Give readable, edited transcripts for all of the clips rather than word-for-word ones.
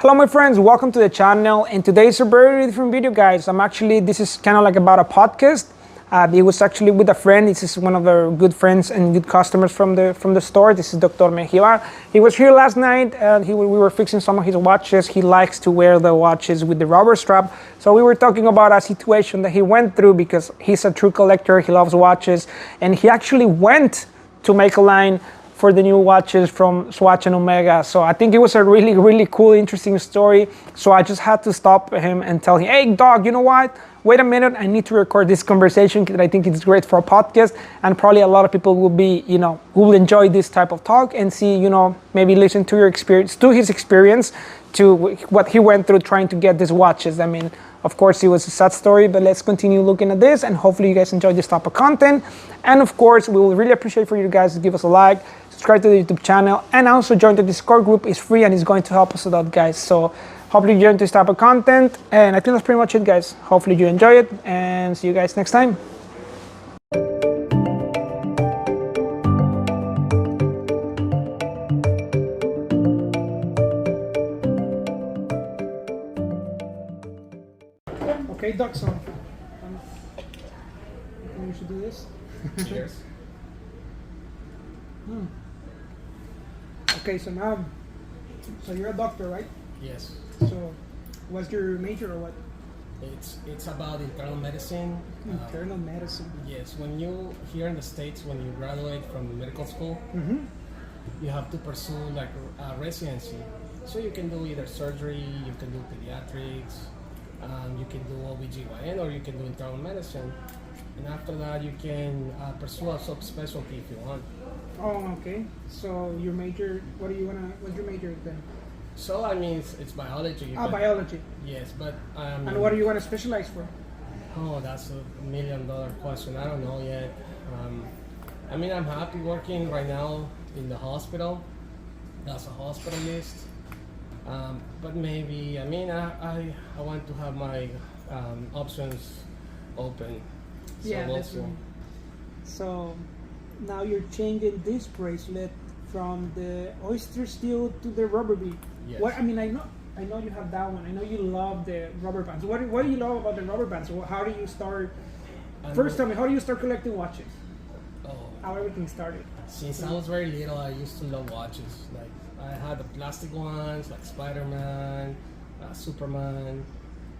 Hello my friends, welcome to the channel, and today's a very different video, guys. This is kind of like about a podcast. It was actually with a friend. This is one of our good friends and good customers from the store. This is Dr. Mejia. He was here last night and we were fixing some of his watches. He likes to wear the watches with the rubber strap. So we were talking about a situation that he went through because he's a true collector. He loves watches, and he actually went to make a line for the new watches from Swatch and Omega. So I think it was a really cool, interesting story. So I just had to stop him and tell him, hey dog, you know what? Wait a minute, I need to record this conversation because I think it's great for a podcast, and probably a lot of people will be, who will enjoy this type of talk and see, maybe listen to your experience, to his experience, to what he went through trying to get these watches. I mean, of course, it was a sad story, but let's continue looking at this, and hopefully you guys enjoy this type of content. And of course, we will really appreciate for you guys to give us a like, subscribe to the YouTube channel, and also join the Discord group. It's free and it's going to help us a lot, guys. So hopefully you enjoy this type of content, and I think that's pretty much it, guys. Hopefully you enjoy it, and see you guys next time. Okay, Doc, so we should do this. Cheers. Okay, so now, you're a doctor, right? Yes. So, what's your major or what? It's about internal medicine. Internal medicine. Yes. When you here in the States, when you graduate from medical school, you have to pursue like a residency. So you can do either surgery, you can do pediatrics, you can do OBGYN, or you can do internal medicine. And after that, you can pursue a subspecialty if you want. Oh, okay. So your major, what's your major then? So I mean, it's biology. Biology. Yes, but and what do you want to specialize for? Oh, that's $1 million question. I don't know yet. I mean, I'm happy working right now in the hospital as a hospitalist. But maybe, I mean, I want to have my options open. So Yeah, we'll that's see. right. So now you're changing this bracelet from the oyster steel to the rubber bead. Yes. What I mean, I know you have that one. I know you love the rubber bands. What do you love about the rubber bands? How do you start? First, tell me, how do you start collecting watches? Oh, How everything started? since I was very little, I used to love watches. Like I had the plastic ones, like Spider-Man, Superman,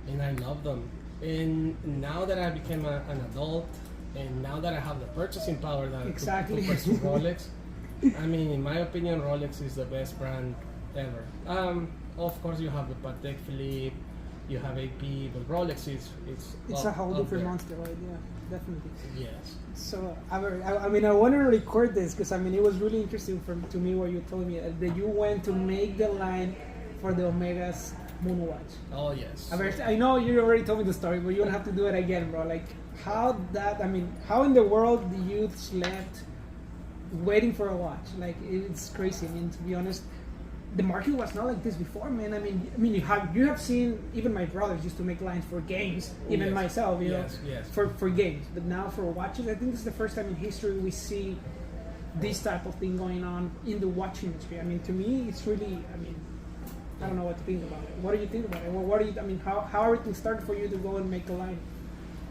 and I loved them. And now that I became an adult, and now that I have the purchasing power that Exactly. to pursue Rolex, I mean, in my opinion, Rolex is the best brand ever. Of course, you have the Patek Philippe, you have AP, but Rolex is It's a whole different monster, right? Yeah, definitely. Yes. So I mean, I want to record this because I mean, it was really interesting to me what you told me that you went to make the line for the Omega's Moon Watch. Oh yes. I know you already told me the story, but you don't have to do it again, bro. Like how in the world the youth slept waiting for a watch? Like it's crazy. I mean, to be honest, the market was not like this before, man. I mean, you have seen even my brothers used to make lines for games, even Yes. myself, Yes. for games. But now for watches, I think this is the first time in history we see this type of thing going on in the watch industry. I mean, to me, it's really, I don't know what to think about it. What do you think about it? What do you? I mean, how everything started for you to go and make a line?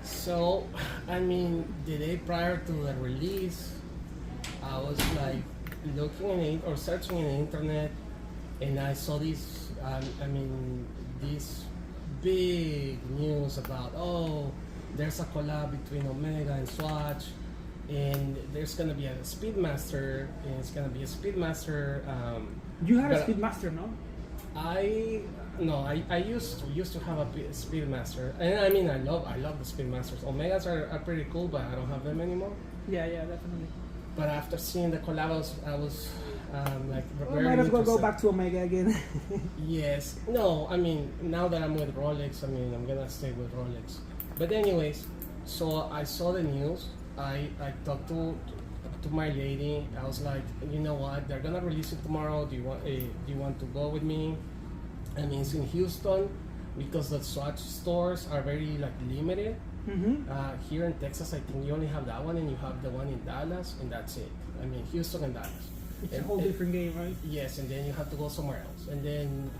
So, I mean, the day prior to the release, I was like looking in it or searching in the internet, and I saw this. This big news about there's a collab between Omega and Swatch, and there's gonna be a Speedmaster, and it's gonna be a Speedmaster. You had a but Speedmaster, no? I used to have a Speedmaster, and I mean I love the Speedmasters. Omegas are pretty cool, but I don't have them anymore. Yeah, definitely. But after seeing the collabs, I was like Well, very might as well go interested. back to Omega again. Yes. No, I mean now that I'm with Rolex, I mean I'm gonna stay with Rolex. But anyways, so I saw the news. I talked to my lady. I was like, you know what? They're gonna release it tomorrow. Do you want to go with me? I mean, it's in Houston because the Swatch stores are very like limited. Here in Texas, I think you only have that one, and you have the one in Dallas, and that's it. I mean, Houston and Dallas. It's a whole different game, right? Yes, and then you have to go somewhere else. And then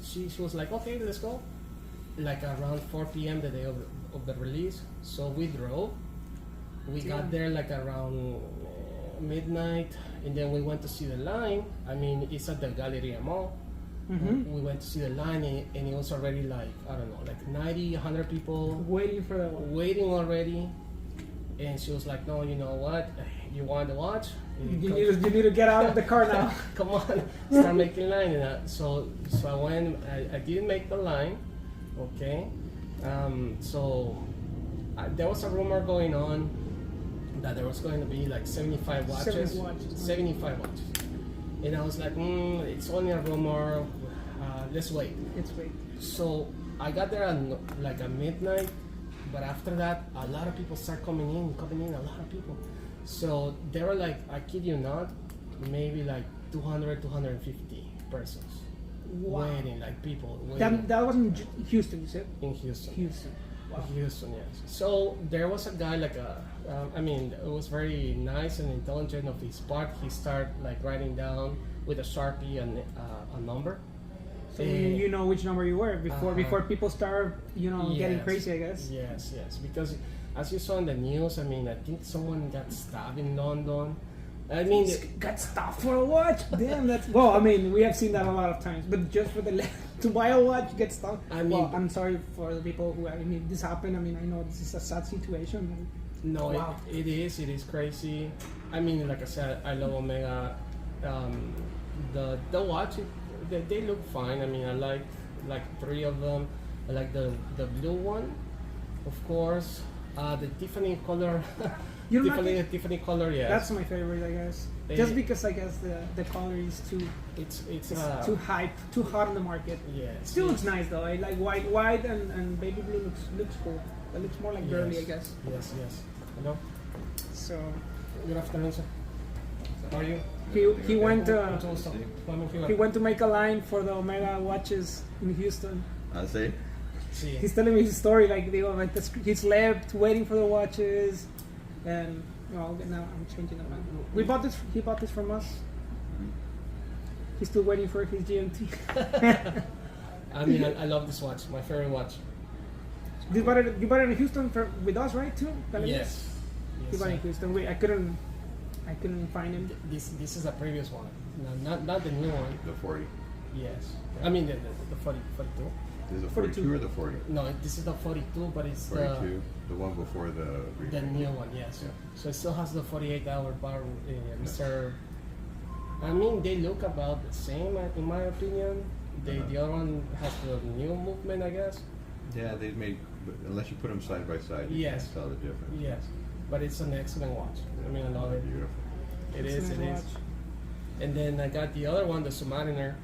she was like, okay, let's go. Like around 4 p.m. the day of the release. So we drove. We got there like around midnight, and then we went to see the line. I mean, it's at the Galleria Mall. We went to see the line, and it was already like, I don't know, like 90, 100 people Waiting for the watch. waiting already. And she was like, no, you know what? You want the watch? You need to get out of the car now. Come on, start making line. And so I went. I didn't make the line. Okay. There was a rumor going on that there was going to be like 75 watches. 75 watches. And I was like, it's only a rumor. Let's wait. Let's wait. So I got there at like at midnight, but after that, a lot of people start coming in, a lot of people. So there were like, I kid you not, maybe like 200, 250 persons. Wow. Waiting, like people waiting. That was in Houston, you said? In Houston. Houston. Wow. Houston, yes. So there was a guy like I mean, it was very nice and intelligent of his part. He started like writing down with a Sharpie a number. So you know which number you were before people start, getting Yes. crazy, I guess. Yes, because as you saw in the news, I mean, I think someone got stabbed in London. I mean, Got stopped for a watch. Damn, that's well. I mean, we have seen that a lot of times, but just for to buy a watch, get stopped. I mean, well, I'm sorry for the people who. I mean, this happened. I mean, I know this is a sad situation. no, Wow. it is crazy. I mean, like I said, I love Omega. The watch, they look fine. I mean, I like 3 of them. I like the blue one, of course. The Tiffany color. You don't like it? Tiffany color, yes. That's my favorite, I guess. Just because I guess the color is too It's too hype, too hot on the market. yeah. Still looks nice though. I like white and baby blue looks cool. It looks more like girly, I guess. Yes. Hello. So Good afternoon, sir. How are you? he went He he went to make a line for the Omega watches in Houston. I see. Sí. He's telling me his story, like he slept waiting for the watches, and well, now I'm changing it. We bought this. He bought this from us. He's still waiting for his GMT. I mean, I love this watch. My favorite watch. You bought it in Houston with us, right? Too. Yes. You bought it in Houston. I couldn't find him. This is a previous one. No, not the new one. The 40. Yes. I mean the 42. Is it 42. 42 or the 40? No, this is the 42, but it's 42. The one before the. the new one. Yes. Yeah. So it still has the 48-hour bar reserve. I mean, they look about the same in my opinion. The other one has the new movement, I guess. Yeah, they made. But unless you put them side by side, you Yes. can't tell the difference. Yes, but it's an excellent watch. I mean, I love it. Beautiful. It It's is. a It nice is. watch. And then I got the other one, the Submariner,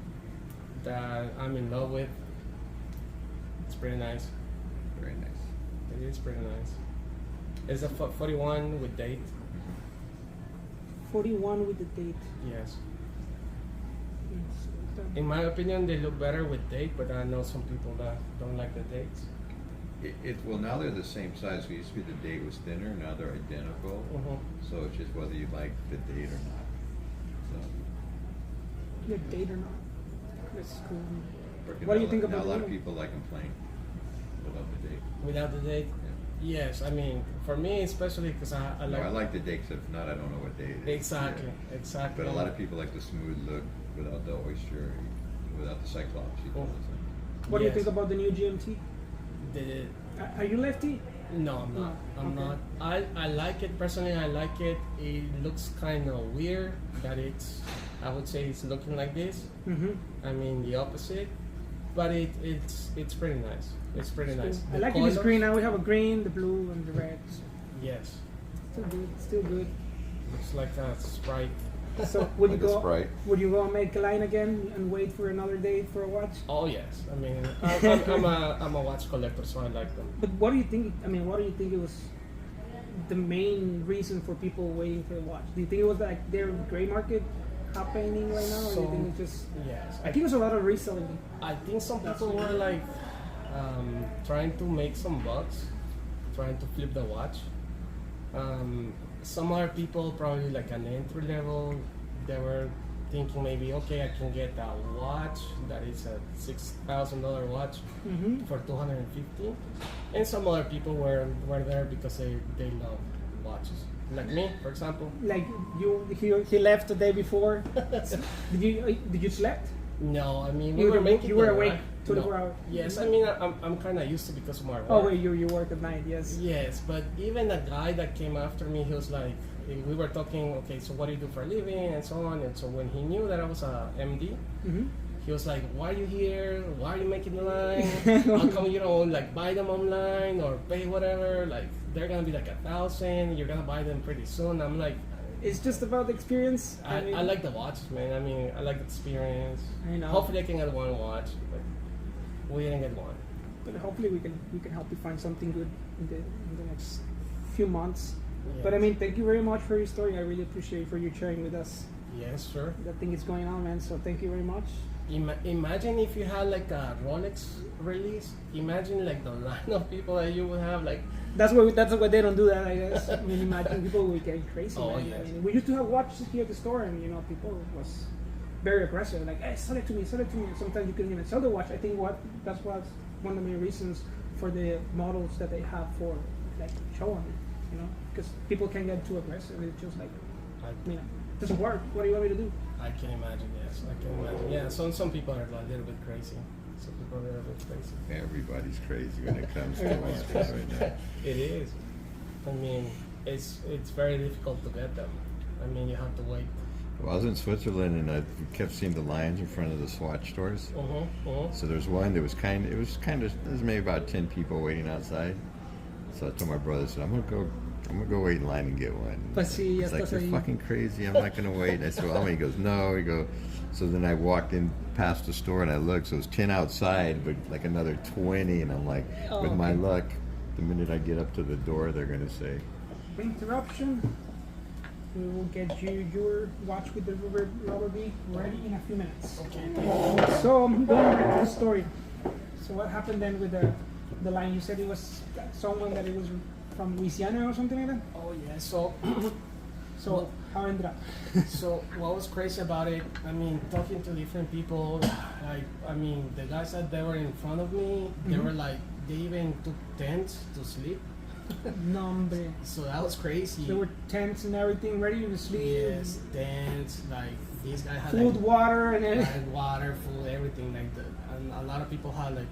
that I'm in love with. It's pretty nice. Very nice. It is pretty nice. It's a 41 with date. 41 with the date. Yes. In my opinion, they look better with date, but I know some people that don't like the dates. Well, now they're the same size. It used to be the date was thinner. Now they're identical. So it's just whether you like the date or not. So. The date or not? That's cool. Porque What do you now- think now about a lot the of new people like them plain without the date. Without the date? Yes, I mean, for me especially because I No, like... I like the date, 'cause if not, I don't know what date it is. Exactly, Yeah. exactly. But a lot of people like the smooth look without the oyster, without the cyclops. You know, What do you Yes. think about the new GMT? The, Are you lefty? no, I'm not. I'm Okay. not. I like it personally. I like it. It looks kind of weird that it's. I would say it's looking like this. Mm-hmm. I mean the opposite, but it's pretty nice. It's pretty nice. I The like it. It's colors- green. Now we have a green, the blue, and the red. Yes, Still good. Still good. looks like a Sprite. So would Like you a go? Sprite. Would you go and make a line again and wait for another date for a watch? Oh yes, I mean I'm a watch collector, so I like them. But what do you think? I mean, what do you think it was the main reason for people waiting for the watch? Do you think it was like their gray market happening right now, or do you think it's just? Yes, I think there's a lot of reselling. I think some people were like trying to make some bucks, trying to flip the watch. Some other people, probably like an entry level, they were thinking maybe, okay, I can get a watch that is a $6,000 watch for $250, and some other people were there because they love watches, like me, for example. Like he left the day before. Did you slept? No, I mean You were awake right? 24 No. hours. Yes, I mean I'm kind of used to because of my work. Oh wait, you work at night, yes. Yes, but even the guy that came after me, he was like, we were talking, okay, so what do you do for a living and so on. And so when he knew that I was a MD, he was like, why are you here? Why are you making the line? How come you don't like buy them online or pay whatever? Like they're gonna be like 1,000. You're gonna buy them pretty soon. I'm like, It's just about the experience. I like the watches, man. I mean, I like the experience. I know. Hopefully I can get one watch, but we didn't get one. But hopefully we can help you find something good in the next few months. Yes. But I mean, thank you very much for your story. I really appreciate for you sharing with us. Yes, sure. That thing is going on, man. So thank you very much. Imagine if you had like a Rolex release. Imagine like the line of people that you would have. Like That's why they don't do that, I guess. I mean, imagine people would get crazy. Oh, Man. yes. I mean, we used to have watches here at the store, and people was very aggressive. Like, hey, sell it to me, sell it to me. And sometimes you couldn't even sell the watch. I think that's one of the main reasons for the models that they have for like showing, because people can get too aggressive. It's just like, it doesn't work. What do you want me to do? I can imagine. Yes, I can imagine. Yeah, some people are a little bit crazy. Some people are a little bit crazy. Everybody's crazy when it comes to watches right now. It is. I mean, it's very difficult to get them. I mean, you have to wait. Well, I was in Switzerland and I kept seeing the lines in front of the Swatch stores. So there's one that was there's maybe about 10 people waiting outside. So I told my brother, I said, I'm gonna go wait in line and get one. But see, He's like, you're fucking crazy. I'm not gonna wait. I said, well, how many? He goes, no. So then I walked in past the store and I looked. So it was 10 outside, but like another 20. And I'm like, with my luck, the minute I get up to the door, they're gonna say, interruption. We will get you your watch with the rubber bee ready in a few minutes. Okay. So I'm going back to the story. So what happened then with the line? You said it was someone that it was from Louisiana or something like that? Oh yeah. So how ended up? So what was crazy about it? I mean, talking to different people, the guys that they were in front of me, they were like, they even took tents to sleep. No, hombre. So that was crazy. There were tents and everything ready to sleep. Yes, tents. Like these guys had Food, like, water, and everything. and water, food, everything like that. And a lot of people had like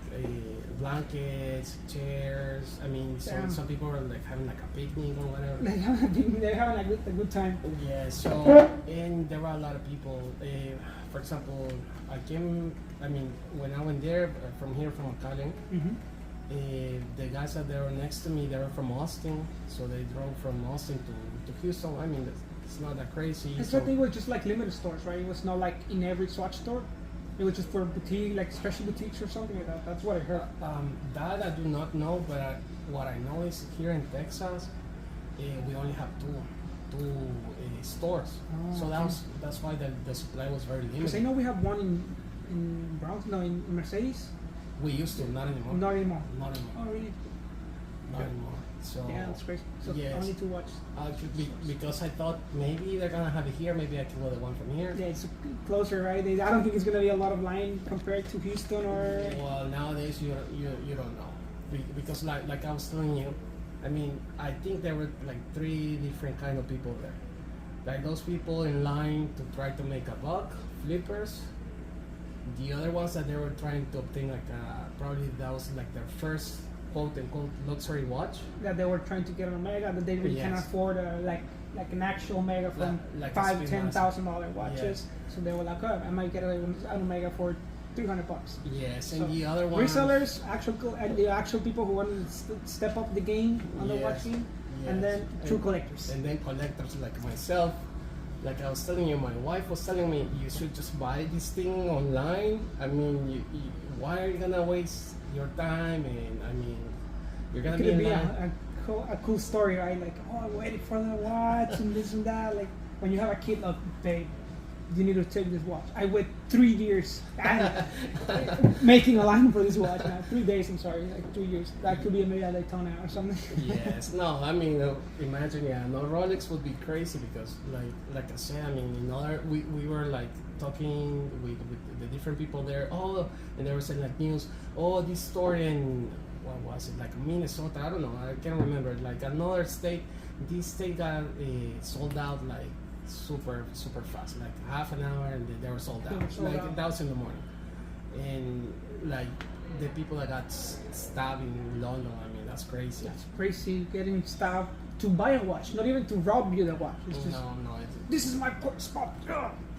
blankets, chairs. I mean, some people were like having like a picnic or whatever. They're having a good time. Yeah. So and there were a lot of people. For example, when I went there from McAllen. The guys that they were next to me, they were from Austin, so they drove from Austin to Houston. I mean, it's not that crazy. I thought it was just like limited stores, right? It was not like in every Swatch store. It was just for boutique, like special boutiques or something like that. That's what I heard. That I do not know, but what I know is here in Texas, we only have two stores. So that's why the supply was very limited. Because I know we have one in Bronx, no, in Mercedes. We used to, not anymore. Not anymore. Not anymore. Oh, really? Not anymore. So Yeah, that's great. So yes. I need to watch. Because I thought maybe they're gonna have it here. Maybe I can go the one from here. Yeah, it's closer, right? I don't think it's gonna be a lot of line compared to Houston or. Well, nowadays you don't know because like I was telling you, I mean I think there were like 3 different kind of people there. Like those people in line to try to make a buck, flippers. The other ones that they were trying to obtain like probably that was like their first quote unquote luxury watch. That they were trying to get an Omega that they really can't afford like an actual Omega from like $5,000-$10,000 watches. Yes. So they were like, oh, I might get an Omega for $300. Yes, so and the other one resellers, the actual people who want to step up the game on the watch game, and then true collectors. And then collectors like myself. Like I was telling you, my wife was telling me you should just buy this thing online. I mean, why are you gonna waste your time? And I mean, you're gonna be in line. A cool story, right? Like, oh, I waited for the watch and this and that. Like when you have a kid, babe, you need to take this watch. I wait 3 years making a line for this watch. 3 days, I'm sorry, like 3 years. That could be maybe a Daytona or something. Yes, no, I mean, imagine, no, Rolex would be crazy because, like I said, I mean, we were like talking with the different people there. Oh, and they were saying like news. Oh, this store in what was it, like Minnesota? I don't know. I can't remember. Like another state. This state got sold out like super fast, like half an hour, and they were sold out. That was in the morning, and like the people that got stabbed in London. I mean, that's crazy. That's crazy, getting stabbed to buy a watch, not even to rob you the watch. It's just, no. This is my spot.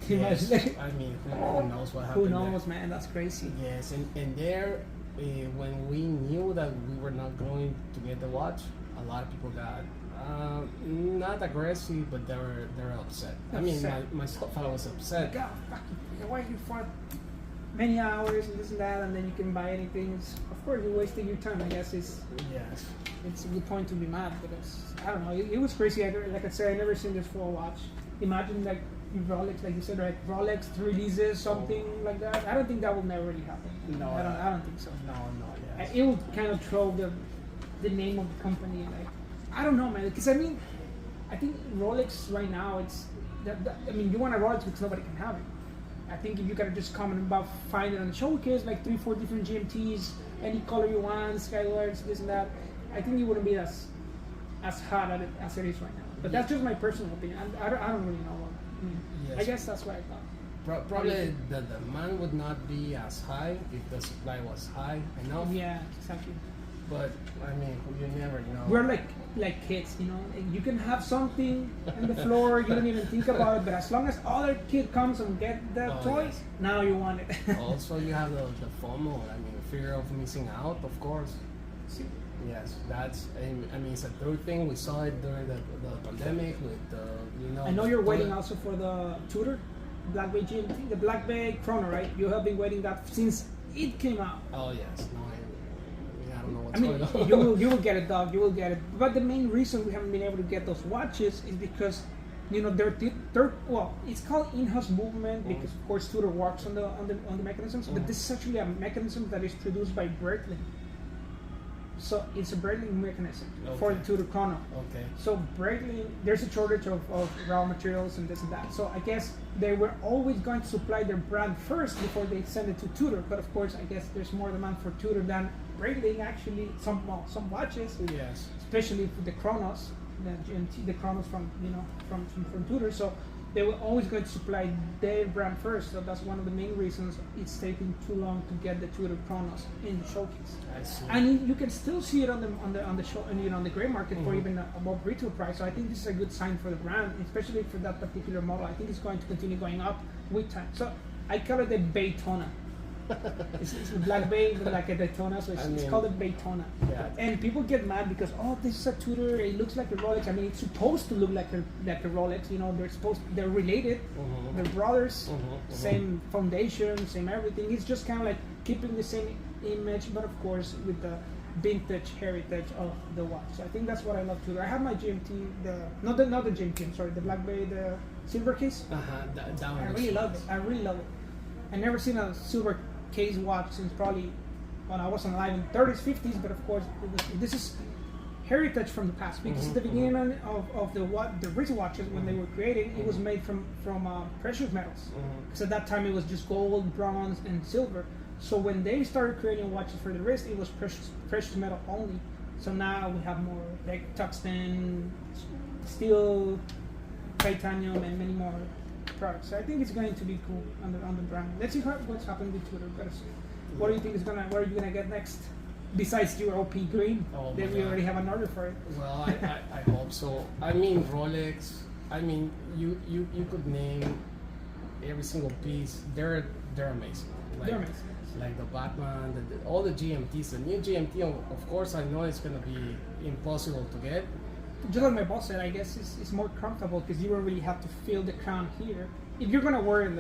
Yes, I mean, who knows what happened? Who knows, there. man? That's crazy. Yes, and there, when we knew that we were not going to get the watch, a lot of people got. Not aggressive, but they were upset. I mean, my stepfather was upset. God, why you fought many hours and this and that, and then you can buy anything? Of course, you're wasting your time. I guess it's a good point to be mad, because I don't know. It was crazy. Like I said, I never seen this full watch. Imagine like Rolex, like you said, right? Rolex releases something like that. I don't think that will never really happen. No, I don't think so. No. Yes. It would kind of throw the name of the company, like. I don't know, man. Because I mean, I think Rolex right now, it's I mean, you want a Rolex because nobody can have it. I think if you gotta just come and about find it on the showcase, like 3-4 different GMTs, any color you want, Skylarks, this and that, I think it wouldn't be as hot as it is right now. But that's just my personal opinion. I don't really know. I guess that's what I thought. Probably the demand would not be as high if the supply was high enough. Yeah, exactly. But I mean, you never know. We're like kids, you know. You can have something on the floor, you don't even think about it. But as long as other kid comes and get the toys, yes. Now you want it. Also, you have the FOMO. I mean, fear of missing out, of course. Yes, that's. I mean, it's a third thing. We saw it during the pandemic with the. I know you're waiting also for the Tudor, Black Bay GMT, the Black Bay Chrono, right? You have been waiting that since it came out. Oh yes, no. I don't know what's going on. you will get it, dog. You will get it. But the main reason we haven't been able to get those watches is because, you know, they're well, it's called in-house movement because of course Tudor works on the mechanisms, but this is actually a mechanism that is produced by Breitling. So it's a Breitling mechanism for the Tudor Chrono. Okay. So Breitling, there's a shortage of raw materials and this and that. So I guess they were always going to supply their brand first before they send it to Tudor. But of course, I guess there's more demand for Tudor than Breitling actually. Some watches, yes, especially for the Chronos, the GMT, the Chronos from Tudor. So they were always going to supply their brand first. So that's one of the main reasons it's taking too long to get the Tudor Chronos in the showcase. I see. And you can still see it on the show, you know, on the gray market for even above retail price. So I think this is a good sign for the brand, especially for that particular model. I think it's going to continue going up with time. So I call it the Baytona. It's a Black Bay, like a Daytona, so it's called a Baytona. Yeah. And people get mad because, oh, this is a Tudor, it looks like a Rolex. I mean, it's supposed to look like a Rolex. You know, they're related, they're brothers, same foundation, same everything. It's just kind of like keeping the same image, but of course with the vintage heritage of the watch. So I think that's what I love Tudor. I have my GMT, not the GMT, I'm sorry, the Black Bay, the silver case. That one. I really love it. I never seen a silver case watch since probably when I wasn't alive in 30s, 50s, but of course this is heritage from the past because at the beginning of the recent watches when they were created, it was made from precious metals. Because at that time it was just gold, bronze, and silver. So when they started creating watches for the wrist, it was precious metal only. So now we have more like tungsten, steel, titanium, and many more products. So I think it's going to be cool on the brand. Let's see what's happening with Tudor. What do you think is what are you gonna get next? Besides your OP green, then we already have an order for it. Well, I hope so. I mean, Rolex. I mean, you could name every single piece. They're amazing. They're amazing. Like the Batman, all the GMTs. The new GMT, of course, I know it's gonna be impossible to get. Just like my boss said, I guess it's more comfortable because you don't really have to feel the crown here if you're gonna wear it.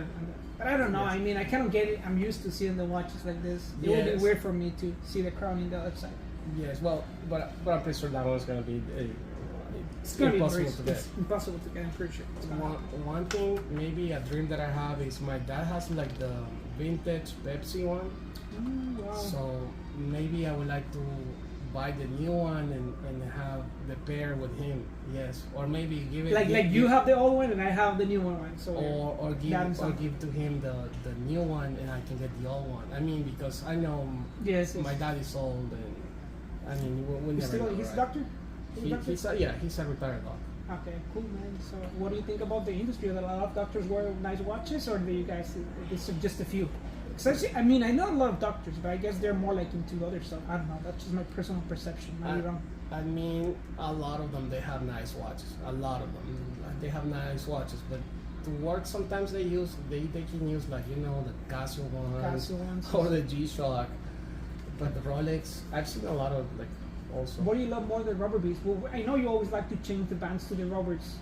But I don't know. Yes. I mean, I kind of get it. I'm used to seeing the watches like this. It would be weird for me to see the crown in the other side. Yes, well, but I'm pretty sure that one's gonna be it's gonna be impossible very, to get. it's impossible to get. I'm pretty sure. It's gonna happen. One thing, maybe a dream that I have is my dad has like the vintage Pepsi one. Ooh, wow. So maybe I would like to buy the new one and have the pair with him. Yes, or maybe give it like you have the old one and I have the new one. So or give to him the new one and I can get the old one. I mean, because I know yes, my dad is old and I mean we he's never still know, he's a right? doctor. He's a retired doc. Okay, cool, man. So, what do you think about the industry? That a lot of doctors wear nice watches, or do you guys? It's just a few. I mean, I know a lot of doctors, but I guess they're more like into other stuff. I don't know. That's just my personal perception. Maybe wrong. I mean, a lot of them they have nice watches. A lot of them they have nice watches, but to work sometimes they can use like the Casio ones or the G-Shock, but the Rolex. I've seen a lot of like also. What do you love more than rubber beads? Well, I know you always like to change the bands to the rubbers,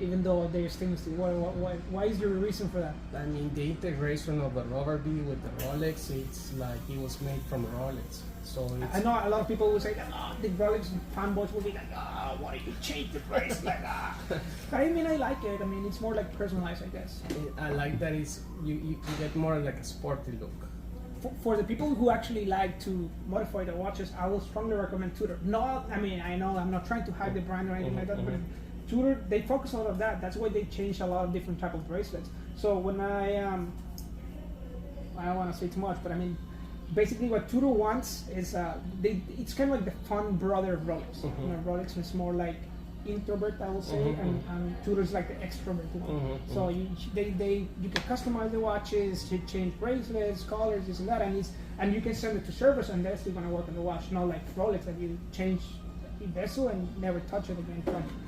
even though they're stainless steel. Why is your reason for that? I mean, the integration of the rubber bead with the Rolex, it's like it was made from Rolex. So it's, I know a lot of people will say that the Rolex fanboys will be like, why did you change the bracelet? But I mean, I like it. I mean, it's more like personalized, I guess. I like that you get more like a sporty look. For the people who actually like to modify their watches, I will strongly recommend Tudor. I know I'm not trying to hype the brand or anything like that, but Tudor, they focus on all of that. That's why they change a lot of different type of bracelets. So when I don't want to say too much, but I mean, basically what Tudor wants is it's kind of like the fun brother of Rolex. Rolex is more like introvert, I would say, and Tudor's like the extrovert one. So you can customize the watches, you change bracelets, colors, this and that, and you can send it to service, and that's still gonna work on the watch. Not like Rolex that you change the bezel and never touch it again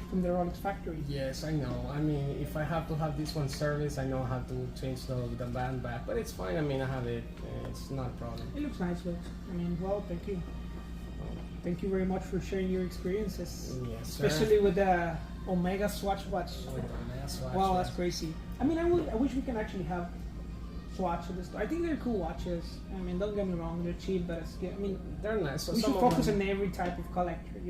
from the Rolex factory. Yes, I know. I mean, if I have to have this one service, I know how to change the band back, but it's fine. I mean, I have it. It's not a problem. It looks nice, but I mean, well, thank you. Thank you very much for sharing your experiences, yes, sir. especially with the Omega Swatch watch. With the Omega Swatch, Wow, yes. that's crazy. I mean, I wish we can actually have Swatch at this store. I think they're cool watches. I mean, don't get me wrong, they're cheap, but They're nice. So we some should of focus them, on every type of collector.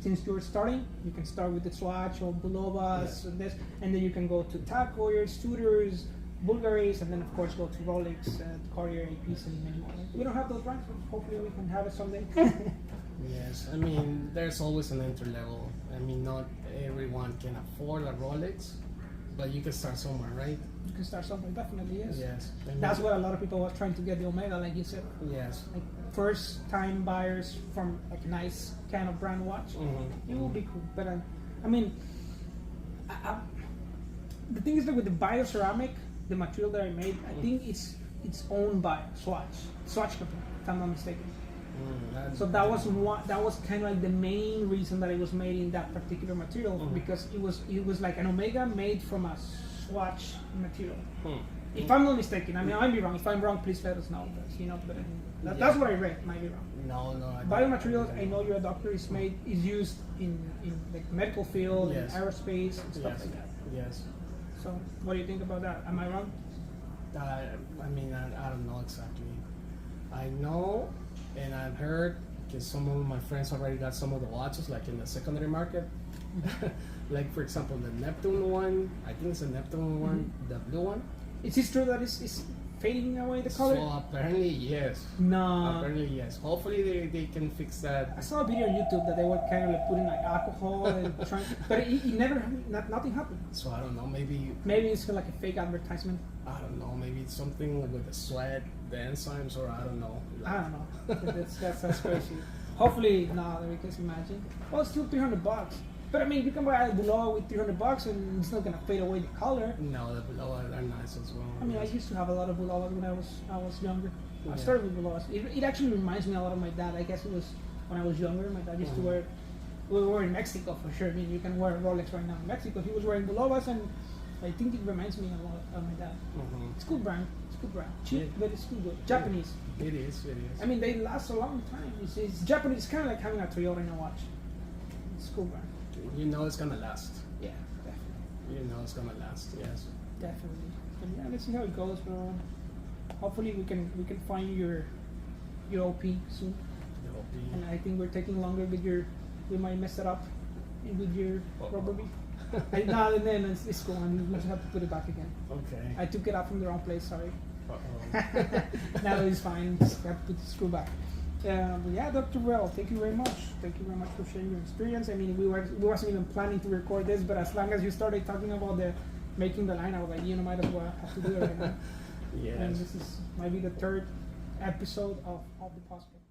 Since you're starting, you can start with the Swatch or Bulovas and this, and then you can go to Tag Heuers, Tudors, Bulgaris, and then of course go to Rolex, Cartier, APs, and many more. We don't have those brands, but hopefully we can have it someday. Yes, I mean, there's always an entry level. I mean, not everyone can afford a Rolex, but you can start somewhere, right? You can start somewhere, definitely, yes. Yes. I mean, That's what a lot of people are trying to get the Omega, like you said. Yes. Like first time buyers from like a nice kind of brand watch. It will be cool. But I mean, the thing is that with the bioceramic, the material that I made, I think it's owned by Swatch company, if I'm not mistaken. So that was kind of like the main reason that it was made in that particular material, because it was like an Omega made from a Swatch material. If I'm not mistaken, I mean, I might be wrong. If I'm wrong, please let us know. But that's what I read. Might be wrong. No. Biomaterials, I know you're a doctor, is used in like medical field, Yes. in aerospace, and stuff like that. Yes. So what do you think about that? Am I wrong? I mean, I don't know exactly. I know, and I've heard, because some of my friends already got some of the watches, like in the secondary market. Like, for example, the Neptune one, I think it's a Neptune one, the blue one. Is it true that it's fading away the color? So apparently, yes. No. Apparently, yes. Hopefully, they can fix that. I saw a video on YouTube that they were kind of like putting like alcohol and trying, but it never, nothing happened. So I don't know, maybe It's like a fake advertisement. I don't know, maybe it's something with the sweat, the enzymes, or I don't know. I don't know. That's crazy. Hopefully, no, we can imagine. Well, it's still $300. But I mean, you can buy a Bulova with $300 and it's not gonna fade away the color. No, the Bulova are nice as well. I mean, I used to have a lot of Bulovas when I was younger. I Yeah. started with Bulovas. It actually reminds me a lot of my dad. I guess it was when I was younger. My dad used to wear. We were in Mexico for sure. I mean, you can wear Rolex right now in Mexico. He was wearing Bulovas, and I think it reminds me a lot of my dad. It's a cool brand. Cheap, Yeah. but it's still good. Japanese. It is. I mean, they last a long time. It's Japanese. It's kind of like having a Toyota in a watch. It's a cool brand. You know it's gonna last. Yeah, definitely. You know it's gonna last. Yes. Definitely. And yeah, let's see how it goes, bro. Hopefully we can find your OP soon. The OP. And I think we're taking longer with we might mess it up. with your rubber bee? No, then it's gone. We just have to put it back again. Okay. I took it out from the wrong place. Sorry. Uh-oh. Now it's fine. Just have to put the screw back. But yeah, Dr. Well, thank you very much. Thank you very much for sharing your experience. I mean, we wasn't even planning to record this, but as long as you started talking about making the line, I was like, might as well have to do it right now. Yes. And this might be the third episode of the podcast.